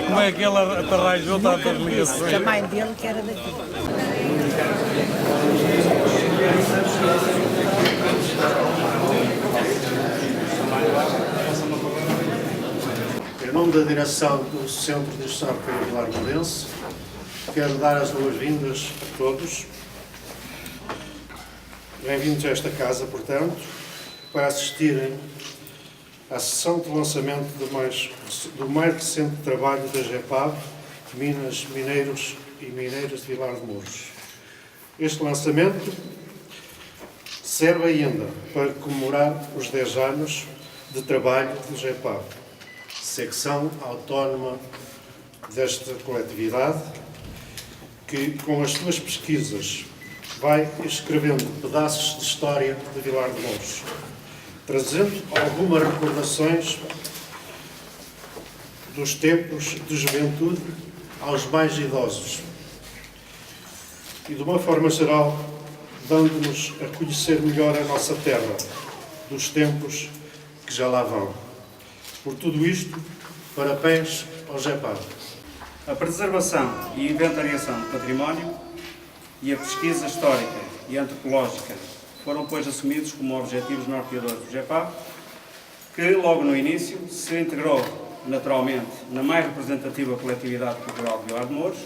Como é que ele arranjou tantas ligações? A mãe dele que era daqui. Em nome da direção do Centro de Gestão Vilar Morense, quero dar as boas-vindas a todos. Bem-vindos a esta casa, portanto, para assistirem à sessão de lançamento do mais recente trabalho da GEPAV, Minas, Mineiros e Mineiras de Vilar de Mouros. Este lançamento serve ainda para comemorar os 10 anos de trabalho do GEPAV, secção autónoma desta coletividade, que, com as suas pesquisas, vai escrevendo pedaços de história de Vilar de Mouros, trazendo algumas recordações dos tempos de juventude aos mais idosos e, de uma forma geral, dando-nos a conhecer melhor a nossa terra, dos tempos que já lá vão. Por tudo isto, parabéns ao GEPAV. A preservação e inventariação do património e a pesquisa histórica e antropológica foram, pois, assumidos como objetivos norteadores do GEPAV, que, logo no início, se integrou naturalmente na mais representativa coletividade cultural de Vilar de Mouros,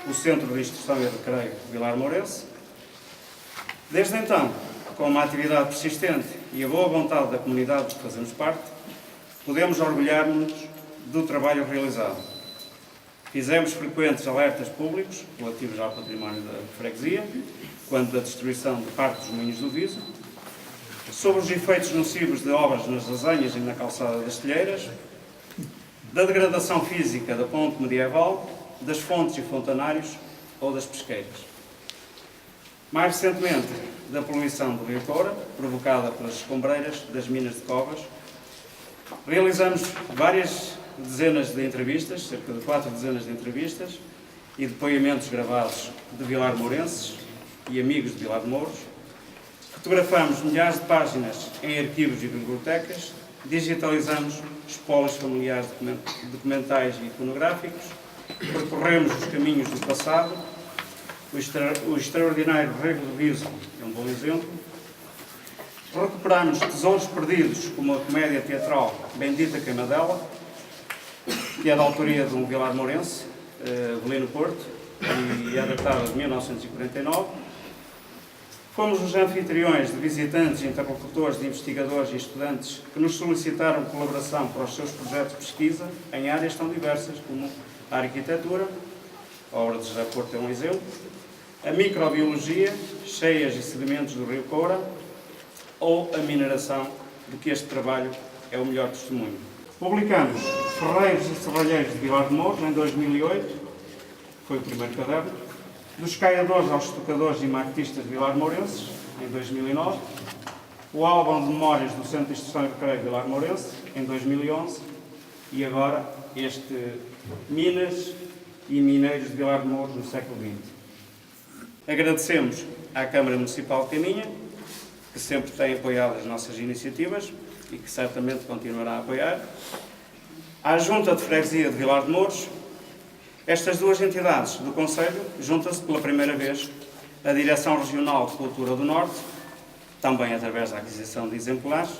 o Centro de Instrução e Recreio de Vilar Mourense. Desde então, com uma atividade persistente e a boa vontade da comunidade de que fazemos parte, podemos orgulhar-nos do trabalho realizado. Fizemos frequentes alertas públicos relativos ao património da freguesia, quanto da destruição de parte dos moinhos do Viso, sobre os efeitos nocivos de obras nas lasanhas e na calçada das telheiras, da degradação física da ponte medieval, das fontes e fontanários ou das pesqueiras. Mais recentemente, da poluição do rio Coura, provocada pelas escombreiras das minas de Covas. Realizamos várias dezenas de entrevistas, cerca de 4 dezenas de entrevistas e depoimentos gravados de vilarmourenses e amigos de Vilar de Mouros. Fotografamos milhares de páginas em arquivos e bibliotecas, digitalizamos espólios familiares documentais e iconográficos, percorremos os caminhos do passado, o extraordinário Rego do Viso é um bom exemplo. Recuperamos tesouros perdidos, como a comédia teatral Bendita Queimadela, que é da autoria de um vilarmourense, Belino Porto, e é datada de 1949. Fomos os anfitriões de visitantes, interlocutores, de investigadores e estudantes que nos solicitaram colaboração para os seus projetos de pesquisa em áreas tão diversas como a arquitetura, a obra de José Porto é um exemplo, a microbiologia, cheias e sedimentos do rio Coura, ou a mineração, de que este trabalho é o melhor testemunho. Publicamos Ferreiros e Serralheiros de Vilar de Mouros em 2008, foi o primeiro caderno, dos caiadores aos estucadores e maquetistas de Vilar Mourenses, em 2009, o álbum de memórias do Centro de Instrução e Recreio de Vilar Mourense, em 2011, e agora este Minas e Mineiros de Vilar de Mouros no século XX. Agradecemos à Câmara Municipal de Caminha, que sempre tem apoiado as nossas iniciativas e que certamente continuará a apoiar, à Junta de Freguesia de Vilar de Mouros. Estas duas entidades do Conselho juntam-se pela primeira vez à Direção Regional de Cultura do Norte, também através da aquisição de exemplares,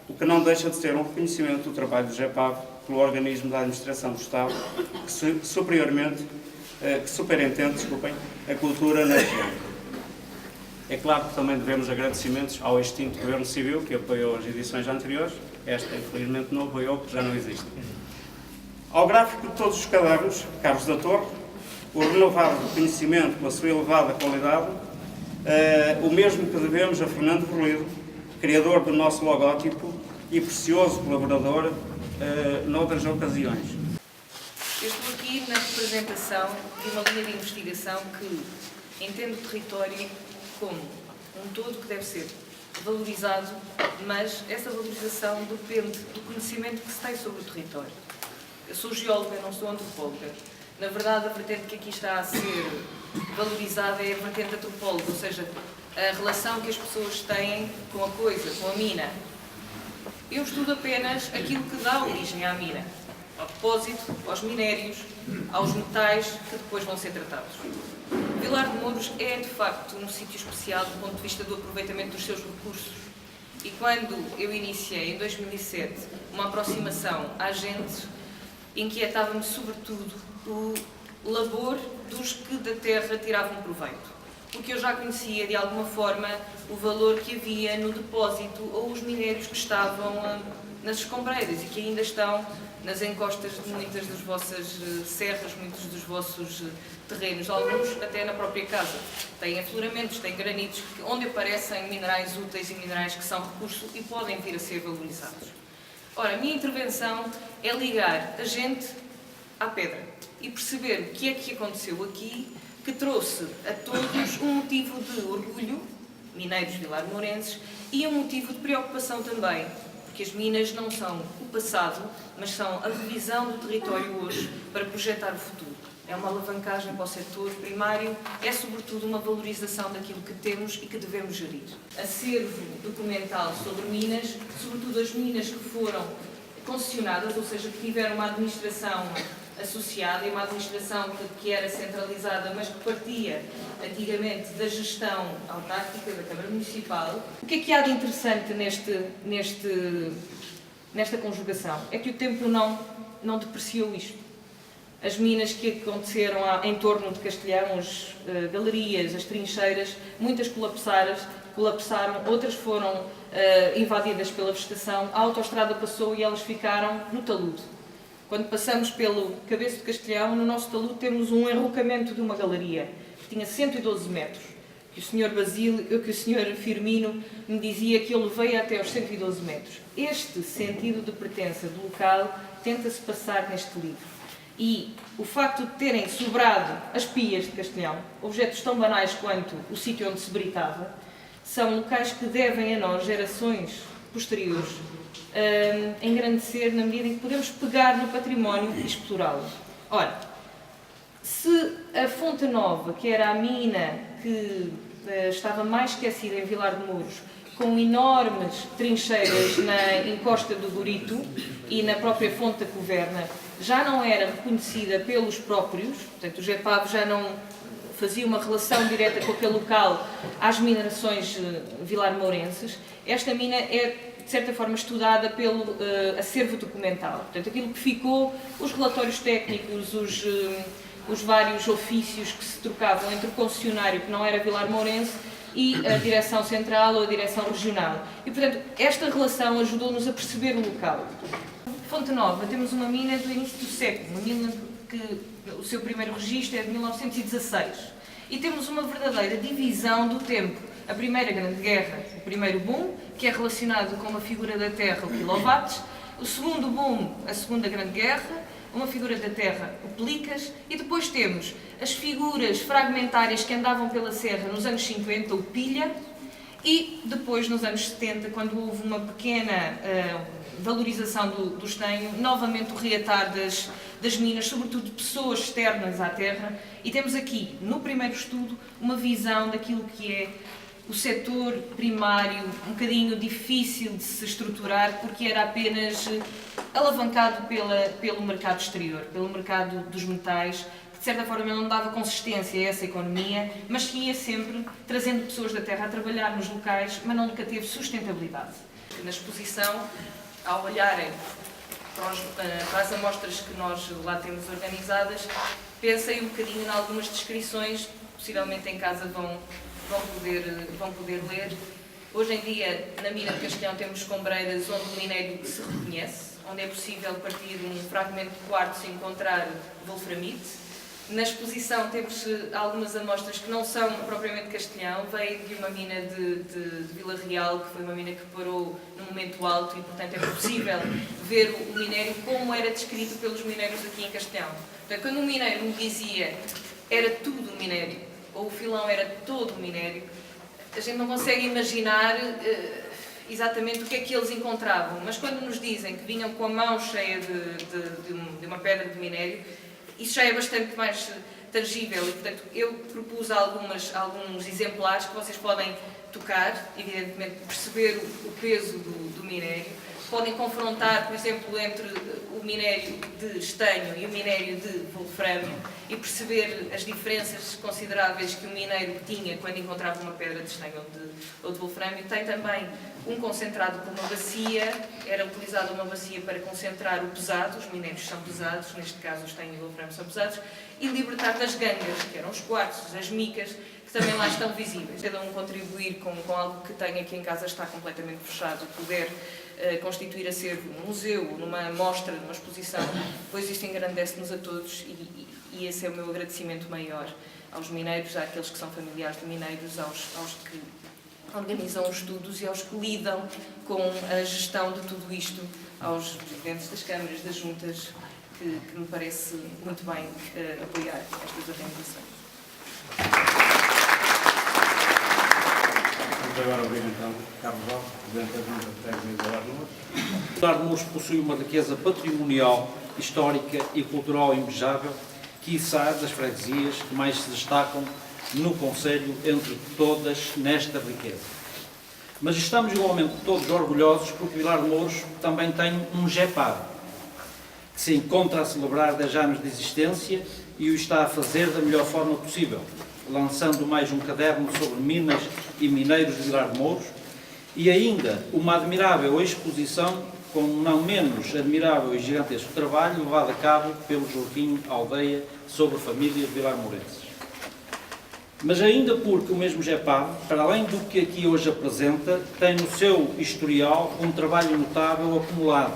o que não deixa de ser um reconhecimento do trabalho do GEPAV pelo organismo da Administração do Estado, que superentende a cultura na região. É claro que também devemos agradecimentos ao extinto Governo Civil, que apoiou as edições anteriores. Esta, infelizmente, não apoiou, porque já não existe. Ao gráfico de todos os cadernos, Carlos da Torre, o renovado reconhecimento pela sua elevada qualidade, o mesmo que devemos a Fernando Verlido, criador do nosso logótipo e precioso colaborador noutras ocasiões. Eu estou aqui na representação de uma linha de investigação que entende o território como um todo que deve ser valorizado, mas essa valorização depende do conhecimento que se tem sobre o território. Eu sou geóloga, não sou antropóloga. Na verdade, a vertente que aqui está a ser valorizada é a vertente antropóloga, ou seja, a relação que as pessoas têm com a coisa, com a mina. Eu estudo apenas aquilo que dá origem à mina, ao depósito, aos minérios, aos metais que depois vão ser tratados. Vilar de Mouros é, de facto, um sítio especial do ponto de vista do aproveitamento dos seus recursos. E quando eu iniciei, em 2007, uma aproximação à gente, inquietava-me sobretudo o labor dos que da terra tiravam proveito. Porque eu já conhecia, de alguma forma, o valor que havia no depósito ou os minérios que estavam nas escombreiras e que ainda estão nas encostas de muitas das vossas serras, muitos dos vossos terrenos, alguns até na própria casa. Têm afloramentos, têm granitos, onde aparecem minerais úteis e minerais que são recurso e podem vir a ser valorizados. Ora, a minha intervenção é ligar a gente à pedra e perceber o que é que aconteceu aqui que trouxe a todos um motivo de orgulho, mineiros vilarmourenses, e um motivo de preocupação também, porque as minas não são o passado, mas são a revisão do território hoje para projetar o futuro. É uma alavancagem para o setor primário, é sobretudo uma valorização daquilo que temos e que devemos gerir. Acervo documental sobre minas, sobretudo as minas que foram concessionadas, ou seja, que tiveram uma administração associada e uma administração que era centralizada, mas que partia antigamente da gestão autárquica da Câmara Municipal. O que há de interessante nesta conjugação? É que o tempo não depreciou isto. As minas que aconteceram em torno de Castelhão, as galerias, as trincheiras, muitas colapsaram, outras foram invadidas pela vegetação, a autoestrada passou e elas ficaram no talude. Quando passamos pelo Cabeço de Castelhão, no nosso talude temos um enrocamento de uma galeria, que tinha 112 metros, que o Sr. Basílio, que o Sr. Firmino me dizia que eu levei até aos 112 metros. Este sentido de pertença do local tenta-se passar neste livro. E o facto de terem sobrado as pias de Castelhão, objetos tão banais quanto o sítio onde se britava, são locais que devem a nós, gerações posteriores, engrandecer na medida em que podemos pegar no património e explorá-lo. Ora, se a Fonte Nova, que era a mina que estava mais esquecida em Vilar de Mouros, com enormes trincheiras na encosta do Gorito e na própria Fonte da Coverna, já não era reconhecida pelos próprios, portanto o GEPAV já não fazia uma relação direta com aquele local às minerações vilarmourenses, esta mina é de certa forma estudada pelo acervo documental. Portanto, aquilo que ficou, os relatórios técnicos, os vários ofícios que se trocavam entre o concessionário, que não era vilarmourense, e a direção central ou a direção regional. E, portanto, esta relação ajudou-nos a perceber o local. Fonte Nova, temos uma mina do início do século, uma mina que o seu primeiro registro é de 1916. E temos uma verdadeira divisão do tempo. A Primeira Grande Guerra, o primeiro boom, que é relacionado com uma figura da terra, o quilowatts. O segundo boom, a Segunda Grande Guerra, uma figura da terra, o pelicas. E depois temos as figuras fragmentárias que andavam pela serra nos anos 50, o pilha. E depois, nos anos 70, quando houve uma pequena valorização do estanho, novamente o reatar das minas, sobretudo de pessoas externas à terra. E temos aqui, no primeiro estudo, uma visão daquilo que é o setor primário, um bocadinho difícil de se estruturar, porque era apenas alavancado pelo mercado exterior, pelo mercado dos metais, que de certa forma não dava consistência a essa economia, mas que ia sempre trazendo pessoas da terra a trabalhar nos locais, mas nunca teve sustentabilidade. Na exposição, ao olharem para as amostras que nós lá temos organizadas, pensem um bocadinho em algumas descrições, possivelmente em casa vão poder ler. Hoje em dia, na mina de Castelhão, temos escombreiras onde o minério se reconhece, onde é possível, a partir de um fragmento de quartzo, encontrar wolframite. Na exposição temos algumas amostras que não são propriamente Castelhão, veio de uma mina de Vila Real, que foi uma mina que parou num momento alto e, portanto, é possível ver o minério como era descrito pelos mineiros aqui em Castelhão. Portanto, quando um mineiro me dizia era tudo minério, ou o filão era todo minério, a gente não consegue imaginar exatamente o que é que eles encontravam, mas quando nos dizem que vinham com a mão cheia de uma pedra de minério, isso já é bastante mais tangível e, portanto, eu propus alguns exemplares que vocês podem tocar, evidentemente perceber o peso do minério, podem confrontar, por exemplo, entre o minério de estanho e o minério de wolframio e perceber as diferenças consideráveis que o mineiro tinha quando encontrava uma pedra de estanho ou de wolframio. Tem também um concentrado com uma bacia, era utilizada uma bacia para concentrar o pesado, os minérios são pesados, neste caso o estanho e o wolframio são pesados, e libertar das gangas, que eram os quartzos, as micas, que também lá estão visíveis. Cada um contribuir com algo que tem aqui em casa está completamente fechado, puder constituir acervo num museu, numa mostra, numa exposição, pois isto engrandece-nos a todos e esse é o meu agradecimento maior aos mineiros, àqueles que são familiares de mineiros, aos que organizam os estudos e aos que lidam com a gestão de tudo isto, aos presidentes das câmaras, das juntas, que me parece muito bem apoiar estas organizações. Agora obrigado então, Carlos Alves, Presidente da Junta de Freguesia de Vilar de Mouros. Vilar de Mouros possui uma riqueza patrimonial, histórica e cultural invejável, quiçá das freguesias que mais se destacam no concelho entre todas nesta riqueza. Mas estamos igualmente todos orgulhosos porque Vilar de Mouros também tem um GEPAV, que se encontra a celebrar 10 anos de existência e o está a fazer da melhor forma possível, lançando mais um caderno sobre minas e mineiros de Vilar de Mouros e ainda uma admirável exposição com um não menos admirável e gigantesco trabalho levado a cabo pelo Joaquim Aldeia sobre a família de Vilar-Mourenses. Mas ainda porque o mesmo GEPAV, para além do que aqui hoje apresenta, tem no seu historial um trabalho notável acumulado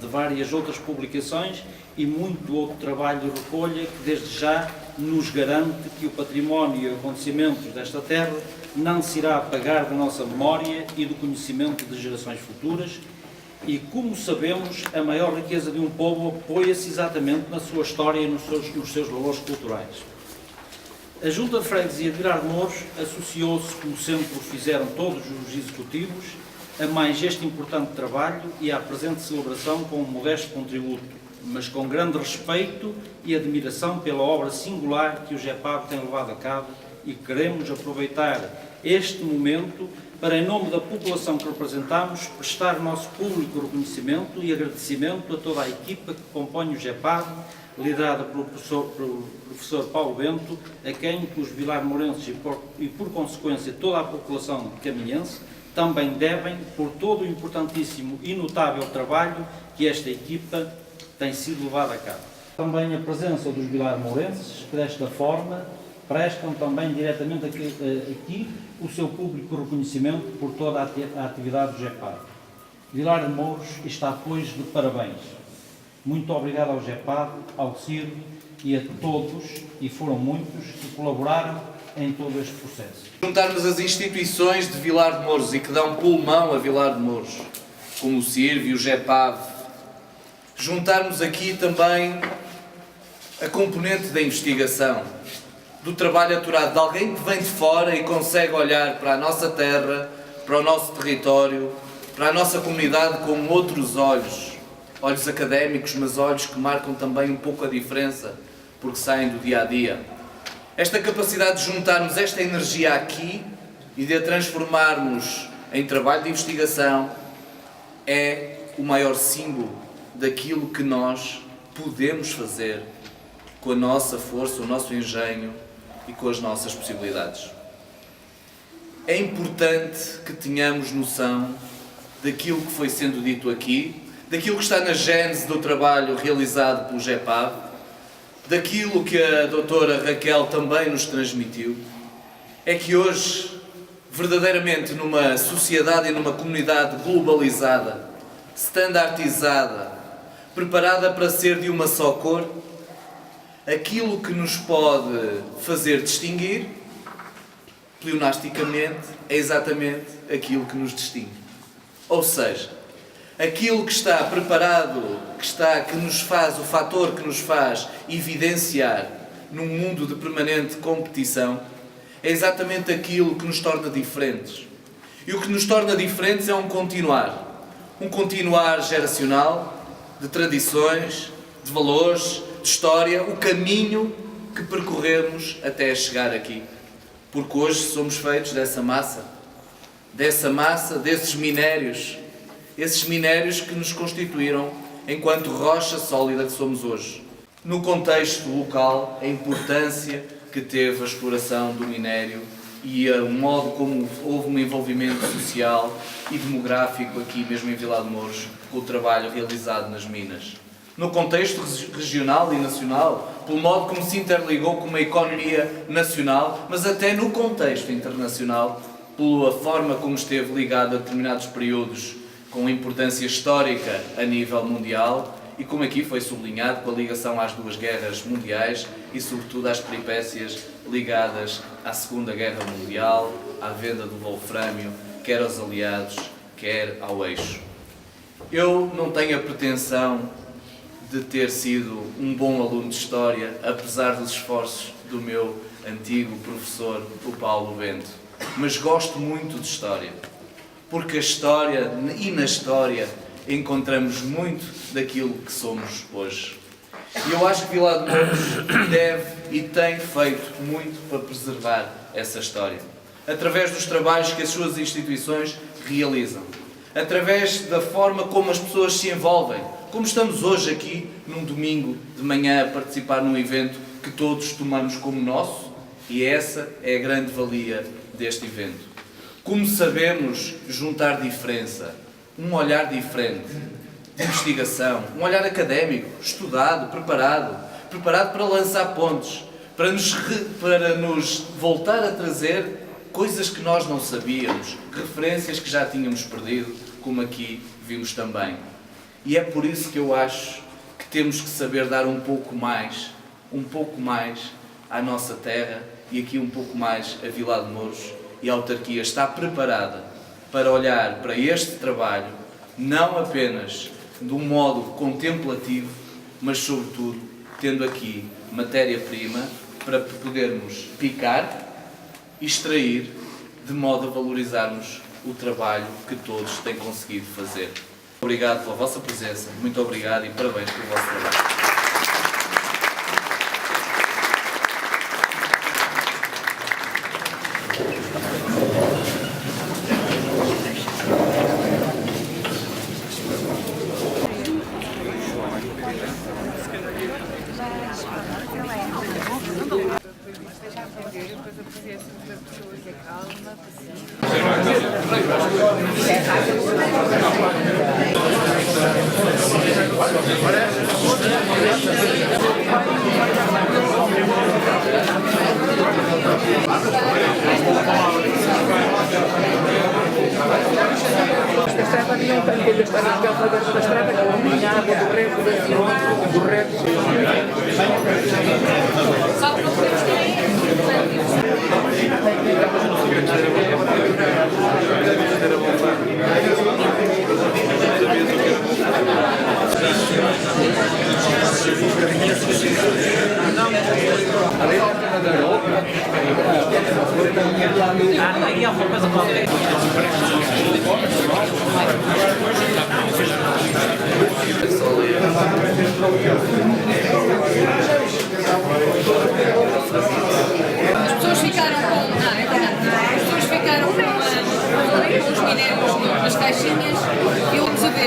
de várias outras publicações e muito outro trabalho de recolha que desde já nos garante que o património e acontecimentos desta terra não se irá apagar da nossa memória e do conhecimento de gerações futuras e, como sabemos, a maior riqueza de um povo apoia-se exatamente na sua história e nos seus valores culturais. A Junta de Freguesia de Vilar de Mouros associou-se, como sempre o fizeram todos os executivos, a mais este importante trabalho e à presente celebração com um modesto contributo, mas com grande respeito e admiração pela obra singular que o GEPAV tem levado a cabo e queremos aproveitar este momento para, em nome da população que representamos, prestar o nosso público reconhecimento e agradecimento a toda a equipa que compõe o GEPAV, liderada pelo professor Paulo Bento, a quem os vilar-mourenses e, por consequência, toda a população caminhense também devem por todo o importantíssimo e notável trabalho que esta equipa tem sido levada a cabo. Também a presença dos vilar-mourenses, que desta forma prestam também diretamente aqui o seu público reconhecimento por toda a atividade do GEPAV. Vilar de Mouros está, pois, de parabéns. Muito obrigado ao GEPAV, ao CIRB e a todos, e foram muitos, que colaboraram em todo este processo. Juntarmos as instituições de Vilar de Mouros e que dão pulmão a Vilar de Mouros, como o CIRB e o GEPAV, juntarmos aqui também a componente da investigação, do trabalho aturado de alguém que vem de fora e consegue olhar para a nossa terra, para o nosso território, para a nossa comunidade com outros olhos, olhos académicos, mas olhos que marcam também um pouco a diferença, porque saem do dia a dia. Esta capacidade de juntarmos esta energia aqui e de a transformarmos em trabalho de investigação é o maior símbolo daquilo que nós podemos fazer com a nossa força, o nosso engenho e com as nossas possibilidades. É importante que tenhamos noção daquilo que foi sendo dito aqui, daquilo que está na gênese do trabalho realizado pelo GEPAV, daquilo que a doutora Raquel também nos transmitiu, é que hoje, verdadeiramente numa sociedade e numa comunidade globalizada, standardizada, preparada para ser de uma só cor, aquilo que nos pode fazer distinguir, pleonasticamente, é exatamente aquilo que nos distingue. Ou seja, aquilo que está preparado, que nos faz, o fator que nos faz evidenciar num mundo de permanente competição, É exatamente aquilo que nos torna diferentes. E o que nos torna diferentes é um continuar geracional, de tradições, de valores, de história, o caminho que percorremos até chegar aqui. Porque hoje somos feitos dessa massa, desses minérios, esses minérios que nos constituíram enquanto rocha sólida que somos hoje. No contexto local, a importância que teve a exploração do minério e o modo como houve um envolvimento social e demográfico aqui mesmo em Vilar de Mouros com o trabalho realizado nas minas. No contexto regional e nacional, pelo modo como se interligou com uma economia nacional, mas até no contexto internacional, pela forma como esteve ligado a determinados períodos com importância histórica a nível mundial e como aqui foi sublinhado com a ligação às duas guerras mundiais e sobretudo às peripécias ligadas à Segunda Guerra Mundial, à venda do wolfrâmio, quer aos aliados, quer ao eixo. Eu não tenho a pretensão de ter sido um bom aluno de História, apesar dos esforços do meu antigo professor, o Paulo Bento, mas gosto muito de História, porque a História e na História encontramos muito daquilo que somos hoje. E eu acho que Vilar de Mouros deve e tem feito muito para preservar essa história, através dos trabalhos que as suas instituições realizam, através da forma como as pessoas se envolvem, como estamos hoje aqui, num domingo de manhã, a participar num evento que todos tomamos como nosso, e essa é a grande valia deste evento. Como sabemos juntar diferença, um olhar diferente, de investigação, um olhar académico, estudado, preparado para lançar pontes, para nos voltar a trazer coisas que nós não sabíamos, referências que já tínhamos perdido, como aqui vimos também. E é por isso que eu acho que temos que saber dar um pouco mais à nossa terra e aqui um pouco mais a Vilar de Mouros, e a autarquia está preparada para olhar para este trabalho não apenas de um modo contemplativo, mas sobretudo tendo aqui matéria-prima para podermos picar, extrair, de modo a valorizarmos o trabalho que todos têm conseguido fazer. Obrigado pela vossa presença, muito obrigado e parabéns pelo vosso trabalho. As pessoas ficaram com os minérios nas caixinhas e vamos a ver